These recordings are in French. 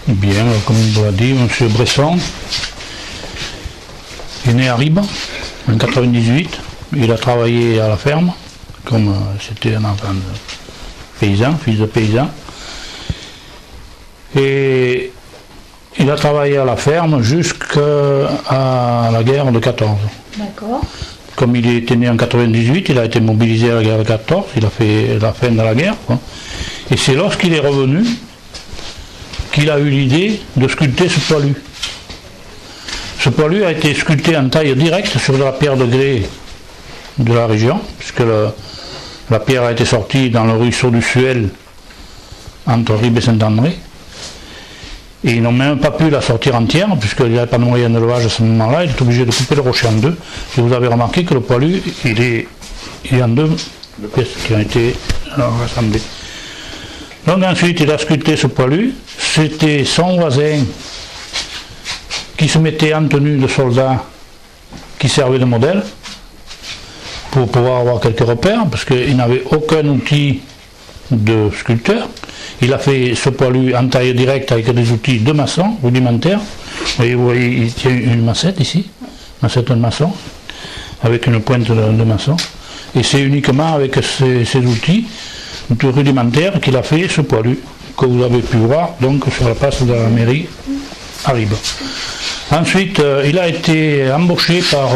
Bien, comme on l'a dit, M. Bresson est né à Ribes en 98. Il a travaillé à la ferme, comme c'était un enfant de paysan, fils de paysan. Et il a travaillé à la ferme jusqu'à la guerre de 14. D'accord. Comme il était né en 98, il a été mobilisé à la guerre de 14, il a fait la fin de la guerre, quoi. Et c'est lorsqu'il est revenu qu'il a eu l'idée de sculpter ce poilu. Ce poilu a été sculpté en taille directe sur de la pierre de grès de la région, puisque la pierre a été sortie dans le ruisseau du Suel, entre Ribes et Saint-André. Et ils n'ont même pas pu la sortir entière, puisqu'il n'y avait pas de moyen de levage à ce moment-là, il est obligé de couper le rocher en deux. Et vous avez remarqué que le poilu, il est en deux pièces qui ont été rassemblées. Donc ensuite, il a sculpté ce poilu. C'était son voisin qui se mettait en tenue de soldat, qui servait de modèle, pour pouvoir avoir quelques repères, parce qu'il n'avait aucun outil de sculpteur. Il a fait ce poilu en taille directe avec des outils de maçon, rudimentaires. Vous voyez, il tient une massette ici, massette de maçon, avec une pointe de maçon. Et c'est uniquement avec ces outils rudimentaires qu'il a fait ce poilu, que vous avez pu voir donc sur la place de la mairie à Ribes. Ensuite, il a été embauché par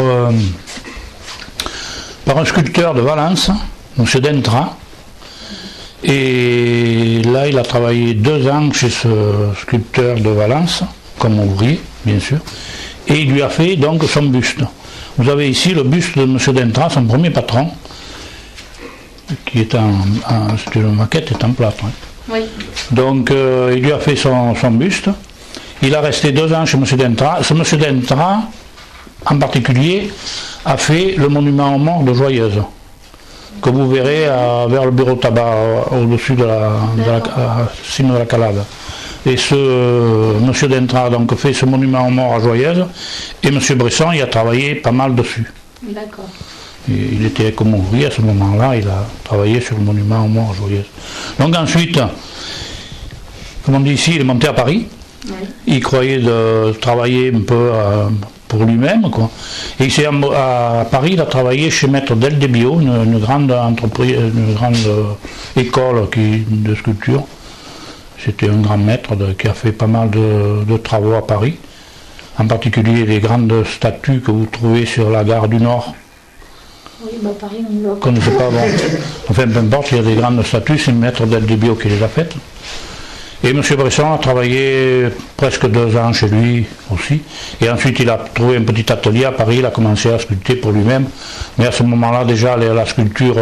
un sculpteur de Valence, M. Dentra. Et là, il a travaillé 2 ans chez ce sculpteur de Valence, comme ouvrier, bien sûr, et il lui a fait donc son buste. Vous avez ici le buste de M. Dentra, son premier patron, qui est c'est une maquette, est en plâtre. Hein. Oui. Donc, il lui a fait son buste. Il a resté 2 ans chez M. Dentra. Ce M. Dentra, en particulier, a fait le monument aux morts de Joyeuse, que vous verrez vers le bureau de tabac au-dessus de la cime de la Calade. Et M. Dentra a donc fait ce monument aux morts à Joyeuse, et M. Bresson y a travaillé pas mal dessus. D'accord. Et il était comme ouvrier à ce moment-là, il a travaillé sur le monument aux morts à Joyeuse. Donc ensuite, comme on dit ici, il est monté à Paris. Oui. Il croyait de travailler un peu pour lui-même, quoi. Et ici à Paris, il a travaillé chez Maître Del Debio, une grande entreprise, une grande école de sculpture. C'était un grand maître qui a fait pas mal de travaux à Paris, en particulier les grandes statues que vous trouvez sur la gare du Nord. Oui, bah Paris, on ne voit pas. Pas bon. Enfin, peu importe, il y a des grandes statues, c'est Maître Del Debio qui les a faites. Et M. Bresson a travaillé presque 2 ans chez lui aussi. Et ensuite, il a trouvé un petit atelier à Paris, il a commencé à sculpter pour lui-même. Mais à ce moment-là, déjà, la sculpture,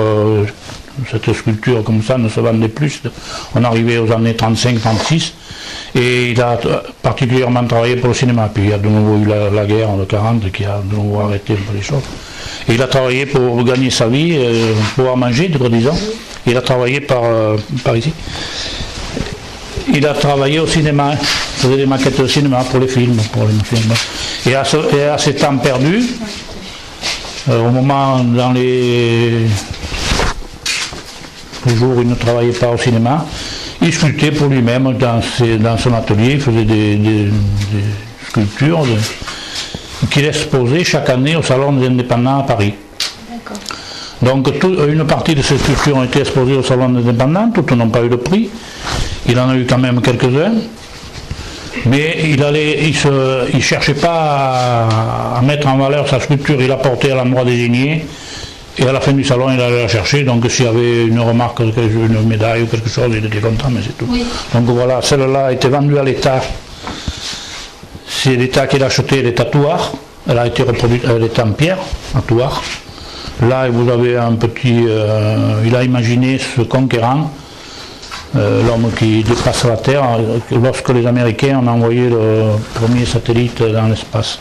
cette sculpture comme ça ne se vendait plus. On arrivait aux années 35-36. Et il a particulièrement travaillé pour le cinéma. Puis il y a de nouveau eu la guerre de 40 qui a de nouveau arrêté un peu les choses. Et il a travaillé pour gagner sa vie, pouvoir manger, disons. Il a travaillé par ici. Il a travaillé au cinéma, il faisait des maquettes de cinéma pour les films. Et à ces temps perdus, au moment dans les jours où il ne travaillait pas au cinéma, il sculptait pour lui-même dans son atelier, il faisait des sculptures qu'il exposait chaque année au Salon des Indépendants à Paris. Donc une partie de ces sculptures ont été exposées au Salon des Indépendants, toutes n'ont pas eu le prix. Il en a eu quand même quelques-uns, mais il ne cherchait pas à mettre en valeur sa sculpture, il la portait à l'endroit désigné, et à la fin du salon, il allait la chercher, donc s'il y avait une remarque, une médaille ou quelque chose, il était content, mais c'est tout. Oui. Donc voilà, celle-là a été vendue à l'État, c'est l'État qui l'a achetée, l'État Thouars, elle a été reproduite, elle est en pierre, à Thouars. Là, vous avez un petit, il a imaginé ce conquérant, l'homme qui dépasse la Terre, lorsque les Américains ont envoyé le premier satellite dans l'espace.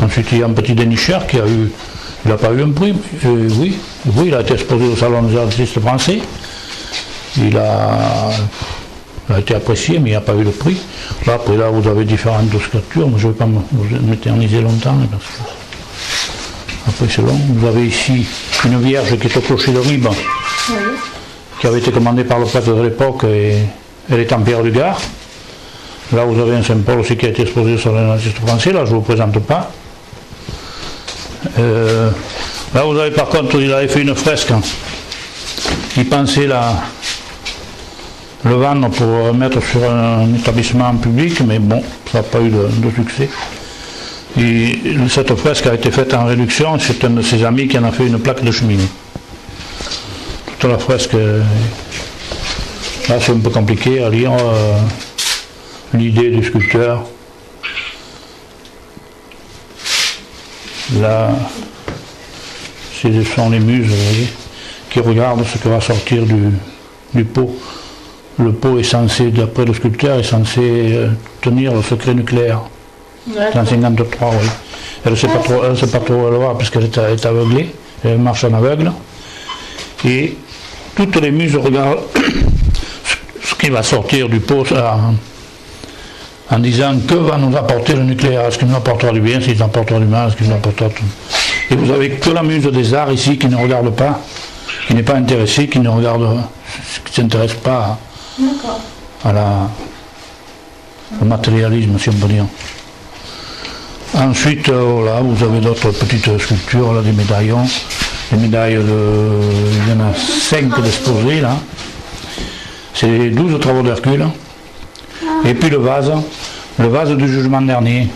Ensuite, il y a un petit dénicheur qui a eu, il n'a pas eu un prix, oui, il a été exposé au Salon des artistes français. Il a été apprécié, mais il n'a pas eu le prix. Là, après, là, vous avez différentes sculptures, mais je ne vais pas m'éterniser longtemps, parce que après c'est long. Vous avez ici une Vierge qui est au clocher de Ribes. Oui. Qui avait été commandée par le prêtre de l'époque, et elle est en pierre du Gard. Là, vous avez un Saint-Paul aussi qui a été exposé sur un artiste français, là, je ne vous présente pas. Là, vous avez par contre, il avait fait une fresque. Il pensait le vendre pour mettre sur un établissement public, mais bon, ça n'a pas eu de succès. Et cette fresque a été faite en réduction, c'est un de ses amis qui en a fait une plaque de cheminée. Toute la fresque, là c'est un peu compliqué à lire l'idée du sculpteur. Là, ce sont les muses, vous voyez, qui regardent ce que va sortir du pot. Le pot est censé, d'après le sculpteur, est censé tenir le secret nucléaire. C'est en 1953, oui. Elle ne sait pas trop où elle va, puisqu'elle est aveuglée, elle marche en aveugle. Et toutes les muses regardent ce qui va sortir du pot en disant que va nous apporter le nucléaire, est-ce qu'il nous apportera du bien, est-ce qu'il nous apportera du mal, est-ce qu'il nous apportera tout. Et vous avez que la muse des arts ici qui ne regarde pas, qui n'est pas intéressée, qui ne s'intéresse pas au matérialisme, si on peut dire. Ensuite, là, vous avez d'autres petites sculptures, là, des médaillons, des médailles il y en a 5 d'exposés, là. C'est 12 travaux d'Hercule. Et puis le vase du jugement dernier.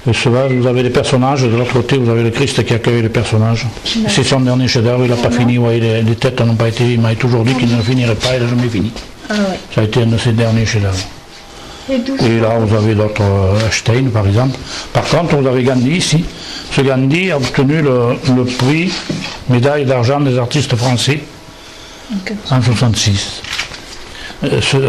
Et ce vase, vous avez les personnages, de l'autre côté, vous avez le Christ qui accueille les personnages. C'est son dernier chef-d'œuvre, il n'a pas fini, ouais, les têtes n'ont pas été, il m'a toujours dit qu'il ne finirait pas, il n'a jamais fini. Ah ouais. Ça a été un de ses derniers chefs-d'œuvre. Et là, vous avez d'autres Einstein, par exemple. Par contre, vous avez Gandhi ici. Ce Gandhi a obtenu le prix médaille d'argent des artistes français en 1966.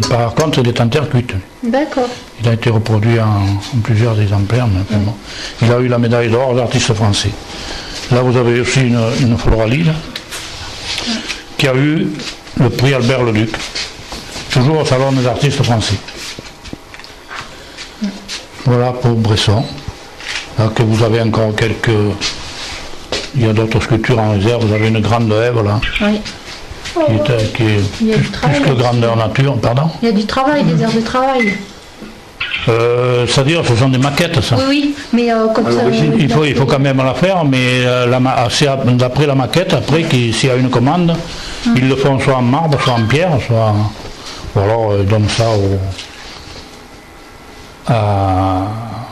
Par contre, il est en terre cuite. D'accord. Il a été reproduit en plusieurs exemplaires, mais bon. Il a eu la médaille d'or des artistes français. Là, vous avez aussi une Floralide qui a eu le prix Albert Leduc, toujours au Salon des artistes français. Voilà pour Bresson. Là que vous avez encore quelques... Il y a d'autres sculptures en réserve. Vous avez une grande Ève là. Oui. Qui est plus que grandeur nature. Pardon ? Il y a du travail, des heures de travail. C'est-à-dire, ce sont des maquettes, ça. Oui, mais comme ça... Il faut quand même la faire, mais c'est d'après la maquette, après, s'il y a une commande, ils le font soit en marbre, soit en pierre, soit... Ou alors, ils donnent ça en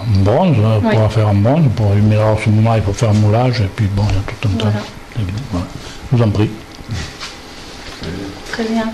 bronze, pour la faire en bronze, mais alors, à ce moment, il faut faire un moulage, et puis bon, il y a tout un tas. Voilà. Je vous en prie. Très bien.